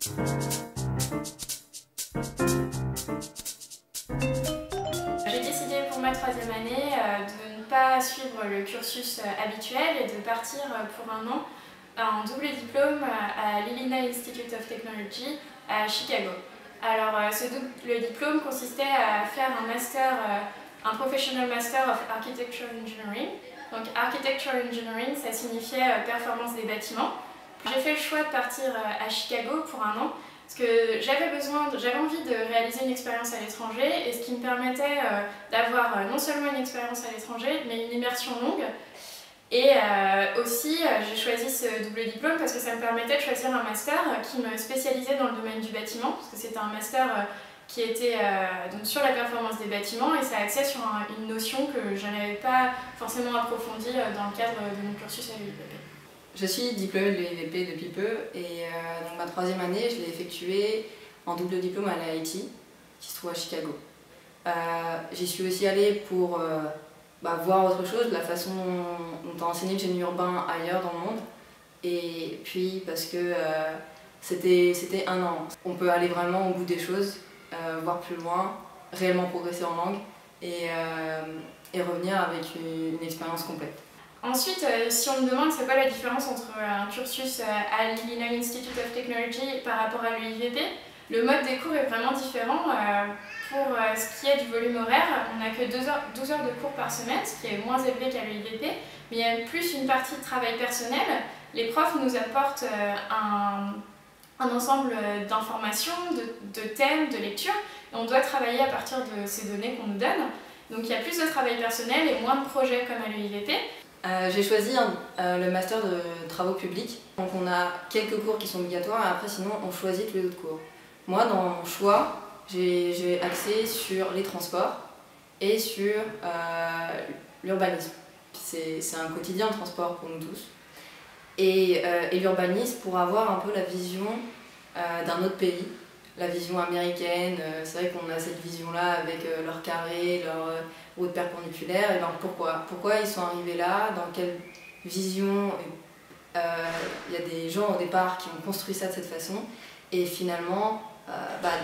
J'ai décidé pour ma troisième année de ne pas suivre le cursus habituel et de partir pour un an en double diplôme à l'Illinois Institute of Technology à Chicago. Alors ce double diplôme consistait à faire un master, un Professional Master of Architecture Engineering. Donc Architecture Engineering, ça signifiait performance des bâtiments. J'ai fait le choix de partir à Chicago pour un an parce que j'avais envie de réaliser une expérience à l'étranger et ce qui me permettait d'avoir non seulement une expérience à l'étranger mais une immersion longue. Et aussi, j'ai choisi ce double diplôme parce que ça me permettait de choisir un master qui me spécialisait dans le domaine du bâtiment, parce que c'était un master qui était donc sur la performance des bâtiments et ça axait sur une notion que je n'avais pas forcément approfondie dans le cadre de mon cursus à l'UIVP. Je suis diplômée de l'UIVP depuis peu et donc ma troisième année, je l'ai effectuée en double diplôme à l'IIT qui se trouve à Chicago. J'y suis aussi allée pour voir autre chose, la façon dont on enseigné le génie urbain ailleurs dans le monde. Et puis parce que c'était un an. On peut aller vraiment au bout des choses, voir plus loin, réellement progresser en langue et revenir avec une expérience complète. Ensuite, si on me demande c'est quoi la différence entre un cursus à l'Illinois Institute of Technology par rapport à l'UIVP, le mode des cours est vraiment différent. Pour ce qui est du volume horaire, on n'a que 12 heures de cours par semaine, ce qui est moins élevé qu'à l'UIVP, mais il y a plus une partie de travail personnel. Les profs nous apportent un ensemble d'informations, de thèmes, de lectures, et on doit travailler à partir de ces données qu'on nous donne. Donc il y a plus de travail personnel et moins de projets comme à l'UIVP. J'ai choisi le master de travaux publics. Donc on a quelques cours qui sont obligatoires et après sinon on choisit tous les autres cours. Moi dans mon choix, j'ai axé sur les transports et sur l'urbanisme. C'est un quotidien de transport pour nous tous. Et l'urbanisme pour avoir un peu la vision d'un autre pays, la vision américaine. C'est vrai qu'on a cette vision-là avec leurs carrés, leurs routes perpendiculaires. Et ben pourquoi ils sont arrivés là, dans quelle vision. Il y a des gens au départ qui ont construit ça de cette façon. Et finalement,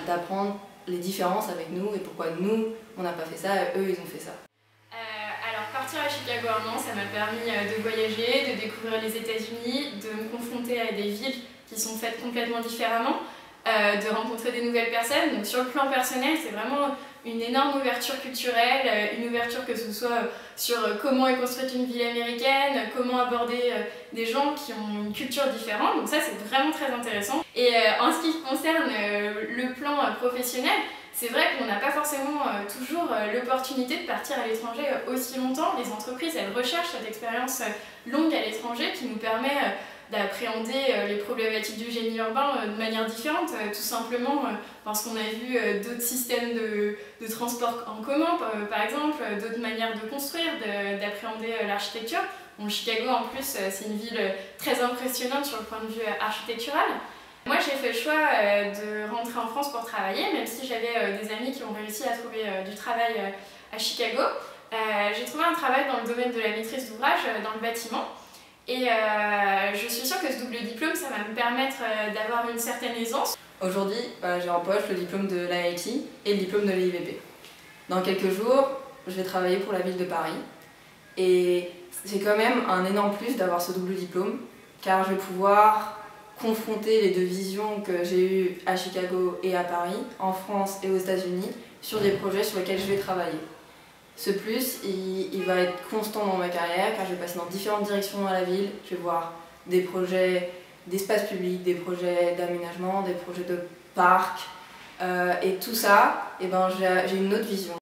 d'apprendre les différences avec nous et pourquoi nous, on n'a pas fait ça et eux, ils ont fait ça. Alors partir à Chicago un an, ça m'a permis de voyager, de découvrir les États-Unis, de me confronter à des villes qui sont faites complètement différemment, de rencontrer des nouvelles personnes. Donc sur le plan personnel, c'est vraiment une énorme ouverture culturelle, une ouverture que ce soit sur comment est construite une ville américaine, comment aborder des gens qui ont une culture différente. Donc ça, c'est vraiment très intéressant. Et en ce qui concerne le plan professionnel, c'est vrai qu'on n'a pas forcément toujours l'opportunité de partir à l'étranger aussi longtemps. Les entreprises, elles recherchent cette expérience longue à l'étranger qui nous permet d'appréhender les problématiques du génie urbain de manière différente, tout simplement parce qu'on a vu d'autres systèmes de transport en commun, par exemple, d'autres manières de construire, d'appréhender l'architecture. Bon, Chicago, en plus, c'est une ville très impressionnante sur le point de vue architectural. Moi, j'ai fait le choix de rentrer en France pour travailler, même si j'avais des amis qui ont réussi à trouver du travail à Chicago. J'ai trouvé un travail dans le domaine de la maîtrise d'ouvrage dans le bâtiment. Et je suis sûre que ce double diplôme, ça va me permettre d'avoir une certaine aisance. Aujourd'hui, j'ai en poche le diplôme de l'IIT et le diplôme de l'UIVP. Dans quelques jours, je vais travailler pour la ville de Paris. Et c'est quand même un énorme plus d'avoir ce double diplôme, car je vais pouvoir confronter les deux visions que j'ai eues à Chicago et à Paris, en France et aux États-Unis, sur des projets sur lesquels je vais travailler. Ce plus, il va être constant dans ma carrière car je vais passer dans différentes directions dans la ville. Je vais voir des projets d'espace public, des projets d'aménagement, des projets de parcs. Et tout ça, j'ai une autre vision.